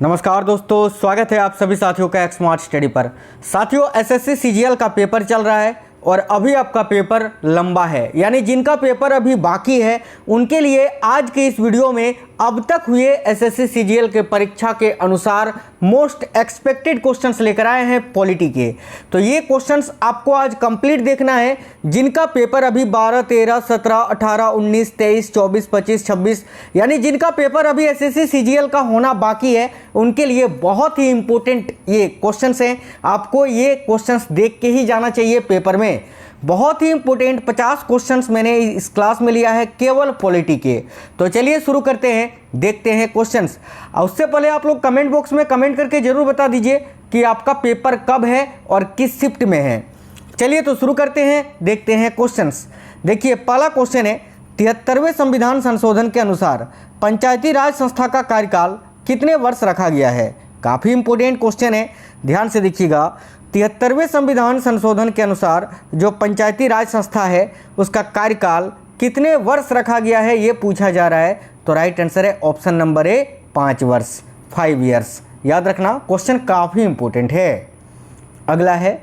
नमस्कार दोस्तों, स्वागत है आप सभी साथियों का एक स्मार्ट स्टडी पर। साथियों, एसएससी सीजीएल का पेपर चल रहा है और अभी आपका पेपर लंबा है, यानी जिनका पेपर अभी बाकी है उनके लिए आज के इस वीडियो में अब तक हुए एसएससी सीजीएल के परीक्षा के अनुसार मोस्ट एक्सपेक्टेड क्वेश्चंस लेकर आए हैं पॉलिटी के। तो ये क्वेश्चंस आपको आज कंप्लीट देखना है, जिनका पेपर अभी 12, 13, 17, 18, 19, 23, 24, 25, 26 यानी जिनका पेपर अभी एसएससी सीजीएल का होना बाकी है उनके लिए बहुत ही इंपॉर्टेंट ये क्वेश्चंस हैं। आपको ये क्वेश्चंस देख के ही जाना चाहिए पेपर में। बहुत ही इंपॉर्टेंट 50 क्वेश्चंस मैंने इस क्लास में लिया है केवल पॉलिटी के। तो चलिए शुरू करते हैं, देखते हैं क्वेश्चंस। उससे पहले आप लोग कमेंट बॉक्स में कमेंट करके जरूर बता दीजिए कि आपका पेपर कब है और किस शिफ्ट में है। चलिए तो शुरू करते हैं, देखते हैं क्वेश्चंस। देखिए, पहला क्वेश्चन है 73वें संविधान संशोधन के अनुसार पंचायती राज संस्था का कार्यकाल कितने वर्ष रखा गया है। काफ़ी इंपॉर्टेंट क्वेश्चन है, ध्यान से देखिएगा। 73वें संविधान संशोधन के अनुसार जो पंचायती राज संस्था है उसका कार्यकाल कितने वर्ष रखा गया है ये पूछा जा रहा है। तो राइट आंसर है ऑप्शन नंबर ए, 5 वर्ष, 5 ईयर्स। याद रखना, क्वेश्चन काफ़ी इंपॉर्टेंट है। अगला है,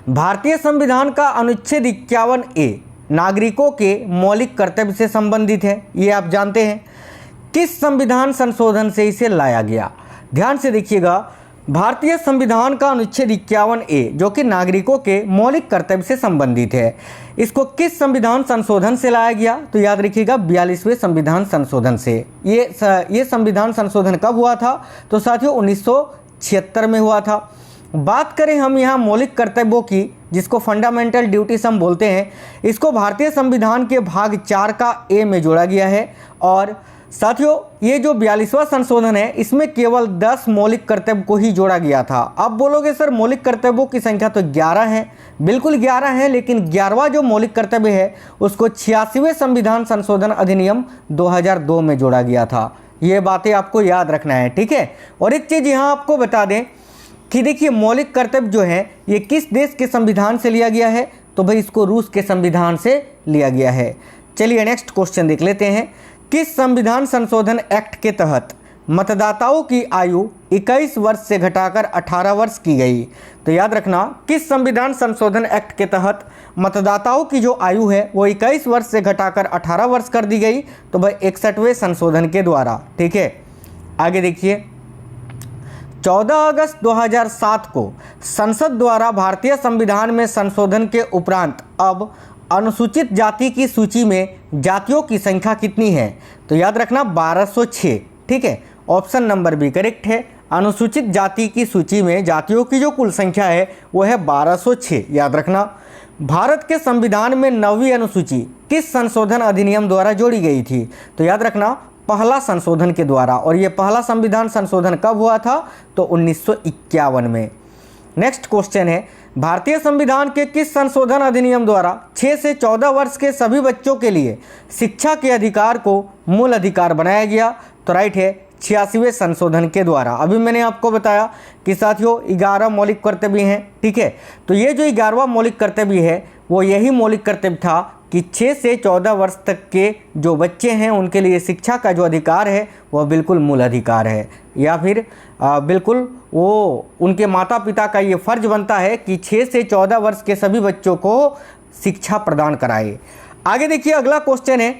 भारतीय संविधान का अनुच्छेद 51A नागरिकों के मौलिक कर्तव्य से संबंधित है, ये आप जानते हैं। किस संविधान संशोधन से इसे लाया गया। ध्यान से देखिएगा, भारतीय संविधान का अनुच्छेद 51A जो कि नागरिकों के मौलिक कर्तव्य से संबंधित है, इसको किस संविधान संशोधन से लाया गया। तो याद रखिएगा 42वें संविधान संशोधन से। ये संविधान संशोधन कब हुआ था। तो साथियों 1976 में हुआ था। बात करें हम यहाँ मौलिक कर्तव्यों की, जिसको फंडामेंटल ड्यूटीज हम बोलते हैं, इसको भारतीय संविधान के भाग 4 का ए में जोड़ा गया है। और साथियों ये जो 42वां संशोधन है इसमें केवल 10 मौलिक कर्तव्य को ही जोड़ा गया था। अब बोलोगे सर मौलिक कर्तव्यों की संख्या तो 11 है। बिल्कुल 11 है, लेकिन 11वां जो मौलिक कर्तव्य है उसको 86वें संविधान संशोधन अधिनियम 2002 में जोड़ा गया था। ये बातें आपको याद रखना है, ठीक है। और एक चीज़ यहाँ आपको बता दें कि देखिए मौलिक कर्तव्य जो है ये किस देश के संविधान से लिया गया है। तो भाई इसको रूस के संविधान से लिया गया है। चलिए नेक्स्ट क्वेश्चन देख लेते हैं। किस संविधान संशोधन एक्ट के तहत मतदाताओं की आयु 21 वर्ष से घटाकर 18 वर्ष की गई। तो याद रखना, किस संविधान संशोधन एक्ट के तहत मतदाताओं की जो आयु है वो 21 वर्ष से घटाकर 18 वर्ष कर दी गई। तो भाई 61वें संशोधन के द्वारा, ठीक है। आगे देखिए, 14 अगस्त 2007 को संसद द्वारा भारतीय संविधान में संशोधन के उपरांत अब अनुसूचित जाति की सूची में जातियों की संख्या कितनी है। तो याद रखना 1206, ठीक है। ऑप्शन नंबर बी करेक्ट है। अनुसूचित जाति की सूची में जातियों की जो कुल संख्या है वो है 1206। याद रखना, भारत के संविधान में 9वीं अनुसूची किस संशोधन अधिनियम द्वारा जोड़ी गई थी। तो याद रखना पहला संशोधन के द्वारा। और ये पहला संविधान संशोधन कब हुआ था। तो 1951 में। नेक्स्ट क्वेश्चन है, भारतीय संविधान के किस संशोधन अधिनियम द्वारा 6 से 14 वर्ष के सभी बच्चों के लिए शिक्षा के अधिकार को मूल अधिकार बनाया गया। तो राइट है 86वें संशोधन के द्वारा। अभी मैंने आपको बताया कि साथियों 11 मौलिक कर्तव्य हैं, ठीक है। तो ये जो 11वां मौलिक कर्तव्य है वो यही मौलिक कर्तव्य था कि 6 से 14 वर्ष तक के जो बच्चे हैं उनके लिए शिक्षा का जो अधिकार है वह बिल्कुल मूल अधिकार है, या फिर बिल्कुल वो उनके माता पिता का ये फर्ज बनता है कि 6 से 14 वर्ष के सभी बच्चों को शिक्षा प्रदान कराए। आगे देखिए, अगला क्वेश्चन है,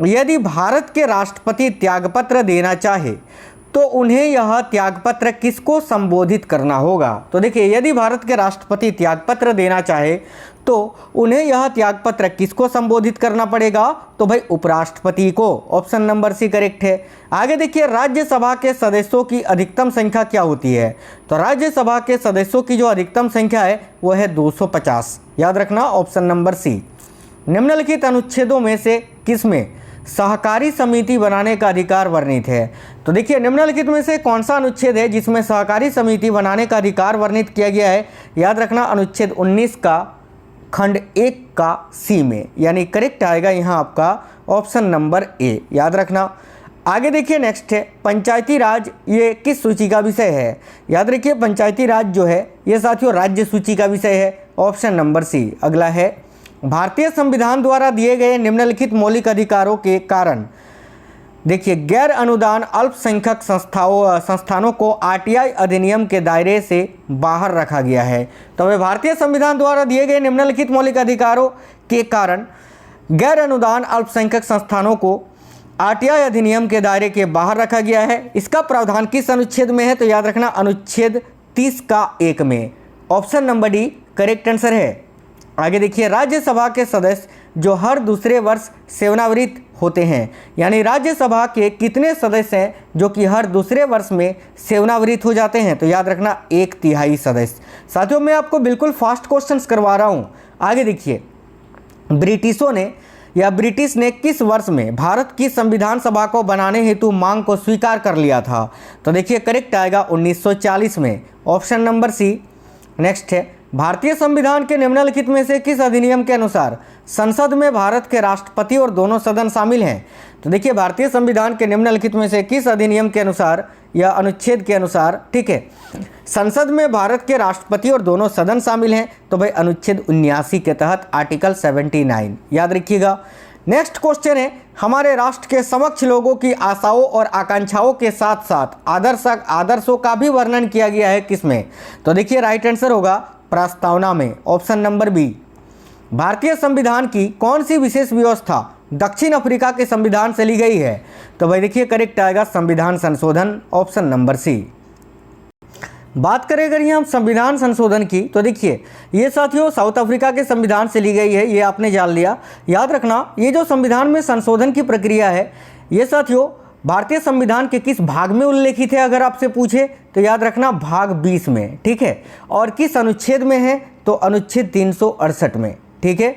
यदि भारत के राष्ट्रपति त्यागपत्र देना चाहे तो उन्हें यह त्यागपत्र किसको संबोधित करना होगा। तो देखिए, यदि भारत के राष्ट्रपति त्यागपत्र देना चाहे तो उन्हें यह त्यागपत्र किसको संबोधित करना पड़ेगा। तो भाई उपराष्ट्रपति को। ऑप्शन नंबर सी करेक्ट है। आगे देखिए, राज्यसभा के सदस्यों की अधिकतम संख्या क्या होती है। तो राज्यसभा के सदस्यों की जो अधिकतम संख्या है वो है 250। याद रखना ऑप्शन नंबर सी। निम्नलिखित अनुच्छेदों में से किसमें सहकारी समिति बनाने का अधिकार वर्णित है। तो देखिए, निम्नलिखित में से कौन सा अनुच्छेद है जिसमें सहकारी समिति बनाने का अधिकार वर्णित किया गया है। याद रखना अनुच्छेद 19 का खंड 1 का सी में, यानी करेक्ट आएगा यहाँ आपका ऑप्शन नंबर ए। याद रखना। आगे देखिए, नेक्स्ट है पंचायती राज, ये किस सूची का विषय है। याद रखिए, पंचायती राज जो है ये साथियों राज्य सूची का विषय है। Option number C. अगला है, भारतीय संविधान द्वारा दिए गए निम्नलिखित मौलिक अधिकारों के कारण देखिए, गैर अनुदान अल्पसंख्यक संस्थानों को आरटीआई अधिनियम के दायरे से बाहर रखा गया है। तो वह भारतीय संविधान द्वारा दिए गए निम्नलिखित मौलिक अधिकारों के कारण गैर अनुदान अल्पसंख्यक संस्थानों को आरटीआई अधिनियम के दायरे के बाहर रखा गया है। इसका प्रावधान किस अनुच्छेद में है? तो याद रखना अनुच्छेद 30 का 1 में। Option number D correct answer है। आगे देखिए, राज्यसभा के सदस्य जो हर दूसरे वर्ष सेवानिवृत्त होते हैं, यानी राज्यसभा के कितने सदस्य हैं जो कि हर दूसरे वर्ष में सेवानिवृत्त हो जाते हैं? तो याद रखना 1/3 सदस्य। साथियों, मैं आपको बिल्कुल फास्ट क्वेश्चंस करवा रहा हूँ। आगे देखिए, ब्रिटिश ने किस वर्ष में भारत की संविधान सभा को बनाने हेतु मांग को स्वीकार कर लिया था? तो देखिए, करेक्ट आएगा 1940 में। ऑप्शन नंबर सी। नेक्स्ट है, भारतीय संविधान के निम्नलिखित में से किस अधिनियम के अनुसार संसद में भारत के राष्ट्रपति और दोनों सदन शामिल हैं? तो देखिए, भारतीय संविधान के निम्नलिखित में से किस अधिनियम के अनुसार या अनुच्छेद के अनुसार, ठीक है, संसद में भारत के राष्ट्रपति और दोनों सदन शामिल हैं? तो भाई अनुच्छेद 79 के तहत आर्टिकल 79, याद रखिएगा। नेक्स्ट क्वेश्चन है, हमारे राष्ट्र के समक्ष लोगों की आशाओं और आकांक्षाओं के साथ साथ आदर्शों का भी वर्णन किया गया है किसमें? तो देखिए, राइट आंसर होगा प्रस्तावना में। Option number B. भारतीय संविधान की कौन सी विशेष व्यवस्था दक्षिण अफ्रीका के संविधान से ली गई है? तो भाई देखिए, करेक्ट आएगा संविधान संशोधन। Option number C. बात करें अगर ये हम संविधान संशोधन की, तो देखिए, ये साथियों साउथ अफ्रीका के संविधान से ली गई है, ये आपने जान लिया। याद रखना, ये जो संविधान में संशोधन की प्रक्रिया है, ये साथियों भारतीय संविधान के किस भाग में उल्लेखित है अगर आपसे पूछे? तो याद रखना भाग 20 में, ठीक है। और किस अनुच्छेद में है? तो अनुच्छेद 368 में, ठीक है।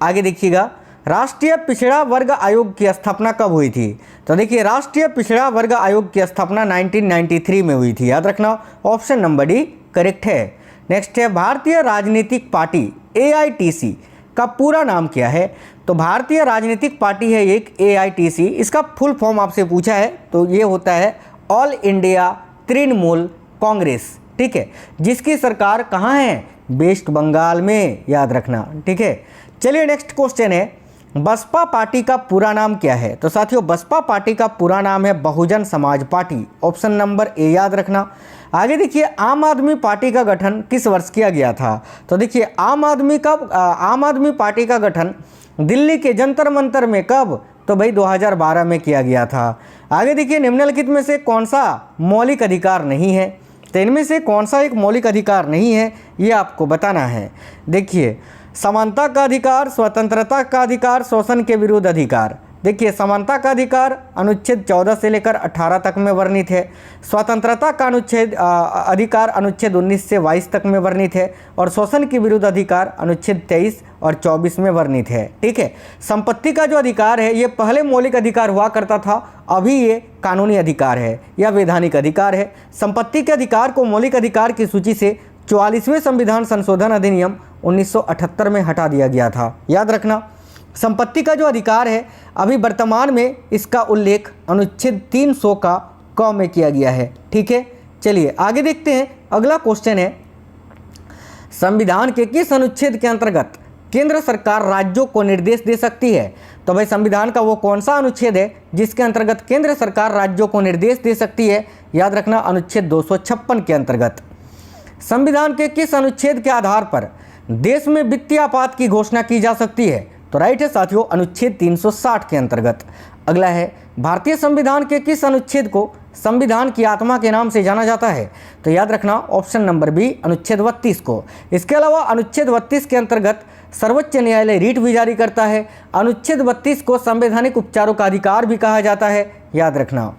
आगे देखिएगा, राष्ट्रीय पिछड़ा वर्ग आयोग की स्थापना कब हुई थी? तो देखिए, राष्ट्रीय पिछड़ा वर्ग आयोग की स्थापना 1993 में हुई थी, याद रखना। ऑप्शन नंबर डी करेक्ट है। नेक्स्ट है, भारतीय राजनीतिक पार्टी AITC का पूरा नाम क्या है? तो भारतीय राजनीतिक पार्टी है एक AITC, इसका फुल फॉर्म आपसे पूछा है तो ये होता है ऑल इंडिया तृणमूल कांग्रेस, ठीक है, जिसकी सरकार कहाँ है? वेस्ट बंगाल में, याद रखना, ठीक है। चलिए नेक्स्ट क्वेश्चन है, बसपा पार्टी का पूरा नाम क्या है? तो साथियों, बसपा पार्टी का पूरा नाम है Bahujan Samaj party. Option number A, याद रखना। आगे देखिए, आम आदमी पार्टी का गठन किस वर्ष किया गया था? तो देखिए, आम आदमी पार्टी का गठन दिल्ली के जंतर मंतर में कब? तो भाई 2012 में किया गया था। आगे देखिए, निम्नलिखित में से कौन सा मौलिक अधिकार नहीं है? तो इनमें से कौन सा एक मौलिक अधिकार नहीं है, ये आपको बताना है। देखिए, समानता का अधिकार, स्वतंत्रता का अधिकार, शोषण के विरुद्ध अधिकार। देखिए, समानता का अधिकार अनुच्छेद 14 से लेकर 18 तक में वर्णित है। स्वतंत्रता का अधिकार अनुच्छेद 19 से 22 तक में वर्णित है। और शोषण के विरुद्ध अधिकार अनुच्छेद 23 और 24 में वर्णित है, ठीक है। संपत्ति का जो अधिकार है, ये पहले मौलिक अधिकार हुआ करता था, अभी ये कानूनी अधिकार है या वैधानिक अधिकार है। संपत्ति के अधिकार को मौलिक अधिकार की सूची से 44वें संविधान संशोधन अधिनियम 1978 में हटा दिया गया था, याद रखना। संपत्ति का जो अधिकार है, अभी वर्तमान में इसका उल्लेख अनुच्छेद 300 का क में किया गया है, ठीक है। चलिए आगे देखते हैं। अगला क्वेश्चन है, संविधान के किस अनुच्छेद के अंतर्गत केंद्र सरकार राज्यों को निर्देश दे सकती है? तो भाई संविधान का वो कौन सा अनुच्छेद है जिसके अंतर्गत केंद्र सरकार राज्यों को निर्देश दे सकती है? याद रखना, अनुच्छेद 256 के अंतर्गत। संविधान के किस अनुच्छेद के आधार पर देश में वित्तीय आपात की घोषणा की जा सकती है? तो राइट है साथियों, अनुच्छेद 360 के अंतर्गत। अगला है, भारतीय संविधान के किस अनुच्छेद को संविधान की आत्मा के नाम से जाना जाता है? तो याद रखना, ऑप्शन नंबर बी, अनुच्छेद 32 को। इसके अलावा अनुच्छेद 32 के अंतर्गत सर्वोच्च न्यायालय रीट भी जारी करता है। अनुच्छेद 32 को संवैधानिक उपचारों का अधिकार भी कहा जाता है, याद रखना।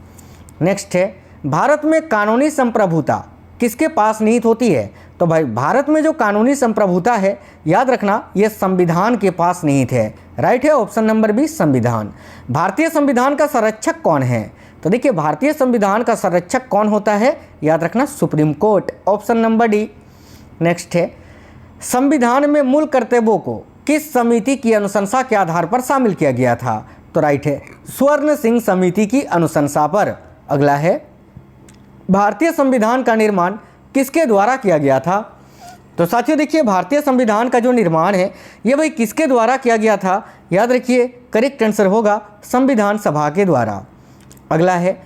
नेक्स्ट है, भारत में कानूनी संप्रभुता किसके पास निहित होती है? तो भाई भारत में जो कानूनी संप्रभुता है, याद रखना, यह संविधान के पास निहित है, राइट है, ऑप्शन नंबर बी, संविधान। भारतीय संविधान का संरक्षक कौन है? तो देखिए, भारतीय संविधान का संरक्षक कौन होता है? याद रखना, supreme court, option number D. Next है, संविधान में मूल कर्तव्यों को किस समिति की अनुशंसा के आधार पर शामिल किया गया था? तो राइट है, स्वर्ण सिंह समिति की अनुशंसा पर। अगला है, भारतीय संविधान का निर्माण किसके द्वारा किया गया था? तो साथियों देखिए, भारतीय संविधान का जो निर्माण है, ये भाई किसके द्वारा किया गया था? याद रखिए, करेक्ट आंसर होगा संविधान सभा के द्वारा। अगला है,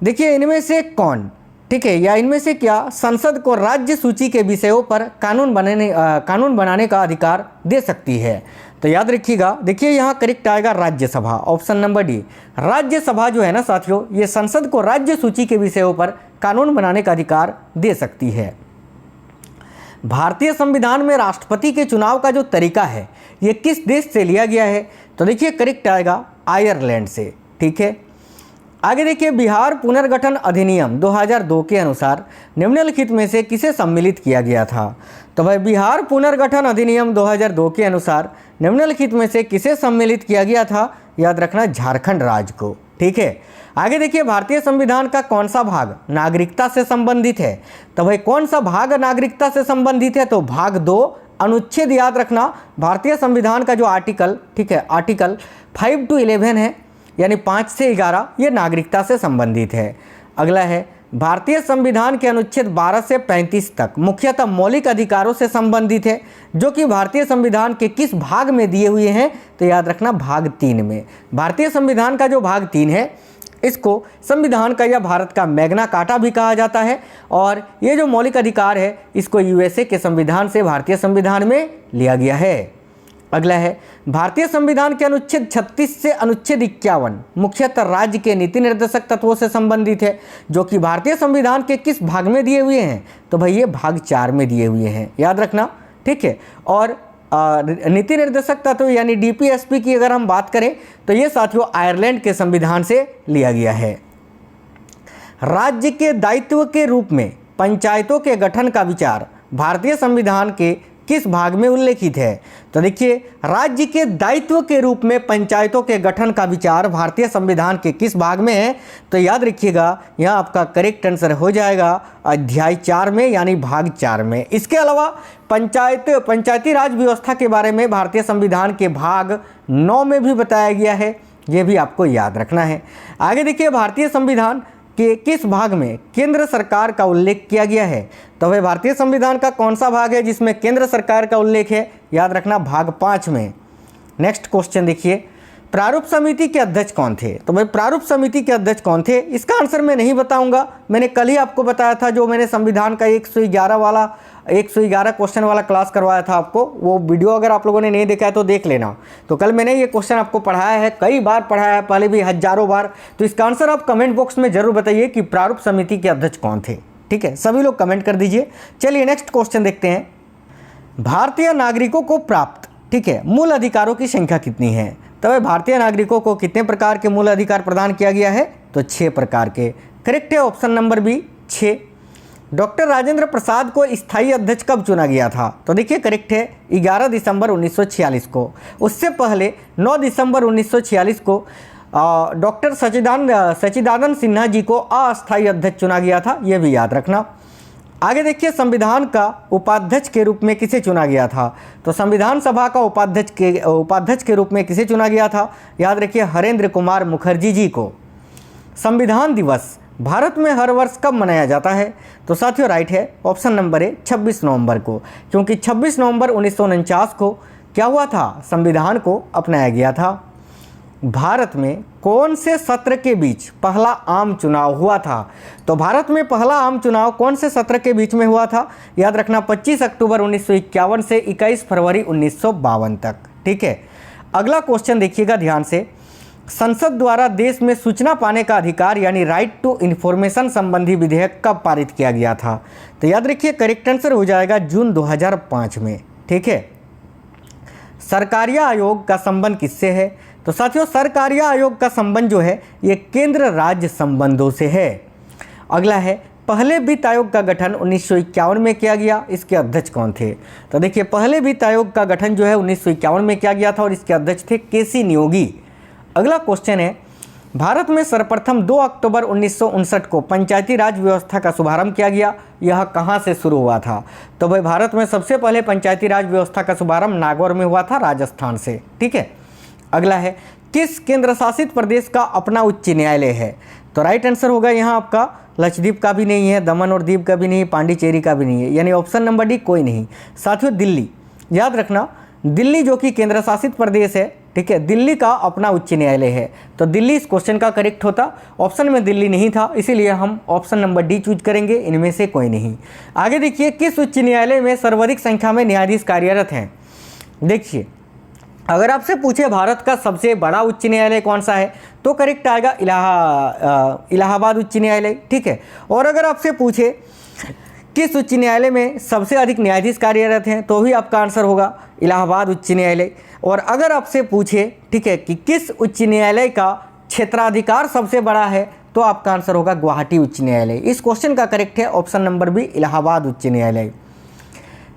देखिए इनमें से कौन, ठीक है, या इनमें से क्या संसद को राज्य सूची के विषयों पर कानून बनाने का अधिकार दे सकती है? तो याद रखिएगा, देखिए यहाँ करेक्ट आएगा Rajya Sabha, option number D. Rajya Sabha जो है ना साथियों, ये संसद को राज्य सूची के विषयों पर कानून बनाने का अधिकार दे सकती है। भारतीय संविधान में राष्ट्रपति के चुनाव का जो तरीका है ये किस देश से लिया गया है? तो देखिए करेक्ट आएगा आयरलैंड से, ठीक है। आगे देखिए, बिहार पुनर्गठन अधिनियम 2002 के अनुसार निम्नलिखित में से किसे सम्मिलित किया गया था? तो भाई बिहार पुनर्गठन अधिनियम 2002 के अनुसार निम्नलिखित में से किसे सम्मिलित किया गया था? याद रखना, झारखंड राज्य को, ठीक है। आगे देखिए, भारतीय संविधान का कौन सा भाग नागरिकता से संबंधित है? तो भाई कौन सा भाग नागरिकता से संबंधित है? तो भाग 2 अनुच्छेद, याद रखना, भारतीय संविधान का जो आर्टिकल, ठीक है, आर्टिकल 5 to 11 है, यानी 5 से 11, ये नागरिकता से संबंधित है। अगला है, भारतीय संविधान के अनुच्छेद 12 से 35 तक मुख्यतः मौलिक अधिकारों से संबंधित है, जो कि भारतीय संविधान के किस भाग में दिए हुए हैं? तो याद रखना, भाग 3 में। भारतीय संविधान का जो भाग 3 है, इसको संविधान का या भारत का मैग्ना कार्टा भी कहा जाता है, और ये जो मौलिक अधिकार है इसको यूएसए के संविधान से भारतीय संविधान में लिया गया है। अगला है, भारतीय संविधान के अनुच्छेद 36 से अनुच्छेद 51 मुख्यतः राज्य के नीति निर्देशक तत्वों से संबंधित है, जो कि भारतीय संविधान के किस भाग में दिए हुए हैं? तो भाई ये भाग 4 में दिए हुए हैं, याद रखना, ठीक है। और नीति निर्देशक तत्व यानी डीपीएसपी की अगर हम बात करें तो ये साथियों आयरलैंड के संविधान से लिया गया है। राज्य के दायित्व के रूप में पंचायतों के गठन का विचार भारतीय संविधान के किस भाग में उल्लेखित है? तो देखिए, राज्य के दायित्व के रूप में पंचायतों के गठन का विचार भारतीय संविधान के किस भाग में है? तो याद रखिएगा, यहाँ आपका करेक्ट आंसर हो जाएगा अध्याय 4 में, यानी भाग 4 में। इसके अलावा पंचायती राज व्यवस्था के बारे में भारतीय संविधान के भाग 9 में भी बताया गया है, ये भी आपको याद रखना है। आगे देखिए, भारतीय संविधान के किस भाग में केंद्र सरकार का उल्लेख किया गया है? तो भाई भारतीय संविधान का कौन सा भाग है जिसमें केंद्र सरकार का उल्लेख है? याद रखना, भाग 5 में। नेक्स्ट क्वेश्चन देखिए, प्रारूप समिति के अध्यक्ष कौन थे? तो भाई प्रारूप समिति के अध्यक्ष कौन थे, इसका आंसर मैं नहीं बताऊंगा, मैंने कल ही आपको बताया था, जो मैंने संविधान का 111 क्वेश्चन वाला क्लास करवाया था आपको, वो वीडियो अगर आप लोगों ने नहीं देखा है तो देख लेना। तो कल मैंने ये क्वेश्चन आपको पढ़ाया है, कई बार पढ़ाया है, पहले भी हजारों बार। तो इसका आंसर आप कमेंट बॉक्स में जरूर बताइए कि प्रारूप समिति के अध्यक्ष कौन थे, ठीक है, सभी लोग कमेंट कर दीजिए। चलिए नेक्स्ट क्वेश्चन देखते हैं, भारतीय नागरिकों को प्राप्त, ठीक है, मूल अधिकारों की संख्या कितनी है? तो भाई भारतीय नागरिकों को कितने प्रकार के मूल अधिकार प्रदान किया गया है? तो 6 प्रकार के। करेक्ट है option number B, 6। Doctor Rajendra Prasad को स्थायी अध्यक्ष कब चुना गया था? तो देखिए करेक्ट है 11 दिसंबर 1946 को। उससे पहले 9 दिसंबर 1946 को डॉक्टर सच्चिदानंद सिन्हा जी को अस्थायी अध्यक्ष चुना गया था, यह भी याद रखना। आगे देखिए, संविधान का उपाध्यक्ष के रूप में किसे चुना गया था? तो संविधान सभा का उपाध्यक्ष के रूप में किसे चुना गया था? याद रखिए, हरेंद्र कुमार मुखर्जी जी को। संविधान दिवस भारत में हर वर्ष कब मनाया जाता है? तो साथियों राइट है, ऑप्शन नंबर है 26 नवंबर को, क्योंकि 26 नवंबर 1949 को क्या हुआ था? संविधान को अपनाया गया था। भारत में कौन से सत्र के बीच पहला आम चुनाव हुआ था? तो भारत में पहला आम चुनाव कौन से सत्र के बीच में हुआ था? याद रखना, 25 अक्टूबर 1951 से 21 फरवरी 1952 तक, ठीक है। अगला क्वेश्चन देखिएगा ध्यान से, संसद द्वारा देश में सूचना पाने का अधिकार यानी राइट टू इन्फॉर्मेशन संबंधी विधेयक कब पारित किया गया था? तो याद रखिए करेक्ट आंसर हो जाएगा जून 2005 में, ठीक है। सरकारिया आयोग का संबंध किससे है? तो साथियों सरकारिया आयोग का संबंध जो है ये केंद्र राज्य संबंधों से है। अगला है, पहले वित्त आयोग का गठन 1951 में किया गया, इसके अध्यक्ष कौन थे? तो देखिए पहले वित्त आयोग का गठन जो है 1951 में किया गया था और इसके अध्यक्ष थे केसी नियोगी। अगला क्वेश्चन है, भारत में सर्वप्रथम 2 अक्टूबर 1959 को पंचायती राज व्यवस्था का शुभारंभ किया गया, यह कहाँ से शुरू हुआ था? तो भाई भारत में सबसे पहले पंचायती राज व्यवस्था का शुभारंभ नागौर में हुआ था, राजस्थान से, ठीक है। अगला है, किस केंद्र शासित प्रदेश का अपना उच्च न्यायालय है? तो राइट आंसर होगा यहाँ आपका लक्षद्वीप का भी नहीं है, दमन और दीव का भी नहीं, पांडिचेरी का भी नहीं है, यानी ऑप्शन नंबर डी कोई नहीं। साथियों दिल्ली, याद रखना दिल्ली जो कि केंद्र शासित प्रदेश है ठीक है, दिल्ली का अपना उच्च न्यायालय है। तो दिल्ली इस क्वेश्चन का करेक्ट होता, ऑप्शन में दिल्ली नहीं था, इसीलिए हम ऑप्शन नंबर डी चूज करेंगे, इनमें से कोई नहीं। आगे देखिए, किस उच्च न्यायालय में सर्वाधिक संख्या में न्यायाधीश कार्यरत हैं। देखिए, अगर आपसे पूछे भारत का सबसे बड़ा उच्च न्यायालय कौन सा है, तो करेक्ट आएगा इलाहाबाद उच्च न्यायालय, ठीक है। और अगर आपसे पूछे किस उच्च न्यायालय में सबसे अधिक न्यायाधीश कार्यरत हैं, तो भी आपका आंसर होगा इलाहाबाद उच्च न्यायालय। और अगर आपसे पूछे, ठीक है, कि किस उच्च न्यायालय का क्षेत्राधिकार सबसे बड़ा है, तो आपका आंसर होगा गुवाहाटी उच्च न्यायालय। इस क्वेश्चन का करेक्ट है ऑप्शन नंबर बी, इलाहाबाद उच्च न्यायालय।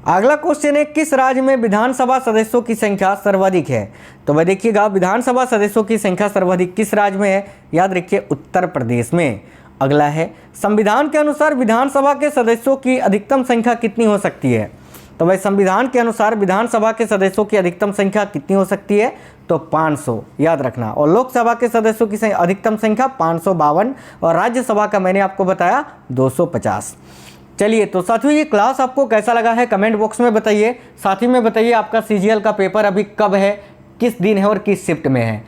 अगला क्वेश्चन है, किस राज्य में विधानसभा सदस्यों की संख्या सर्वाधिक है। तो वह देखिएगा, विधानसभा सदस्यों की संख्या सर्वाधिक किस राज्य में है, याद रखिए उत्तर प्रदेश में। अगला है, संविधान के अनुसार विधानसभा के सदस्यों की अधिकतम संख्या कितनी हो सकती है। तो भाई संविधान के अनुसार विधानसभा के सदस्यों की अधिकतम संख्या कितनी हो सकती है, तो 500 याद रखना। और लोकसभा के सदस्यों की अधिकतम संख्या 552 और राज्यसभा का मैंने आपको बताया 250। चलिए तो साथियों, ये क्लास आपको कैसा लगा है कमेंट बॉक्स में बताइए। साथ ही में बताइए आपका सीजीएल का पेपर अभी कब है, किस दिन है और किस शिफ्ट में है।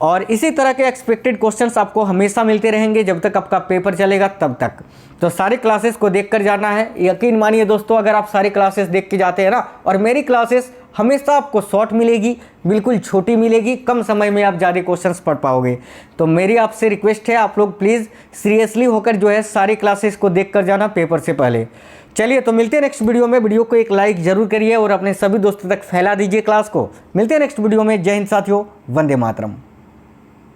और इसी तरह के एक्सपेक्टेड क्वेश्चंस आपको हमेशा मिलते रहेंगे जब तक आपका पेपर चलेगा तब तक। तो सारी क्लासेस को देख कर जाना है। यकीन मानिए दोस्तों, अगर आप सारी क्लासेस देख के जाते हैं ना, और मेरी क्लासेस हमेशा आपको शॉर्ट मिलेगी, बिल्कुल छोटी मिलेगी, कम समय में आप ज़्यादा क्वेश्चंस पढ़ पाओगे। तो मेरी आपसे रिक्वेस्ट है, आप लोग प्लीज़ सीरियसली होकर जो है सारी क्लासेस को देख कर जाना पेपर से पहले। चलिए तो मिलते हैं नेक्स्ट वीडियो में। वीडियो को एक लाइक जरूर करिए और अपने सभी दोस्तों तक फैला दीजिए क्लास को। मिलते हैं नेक्स्ट वीडियो में। जय हिंद साथियों, वंदे मातरम।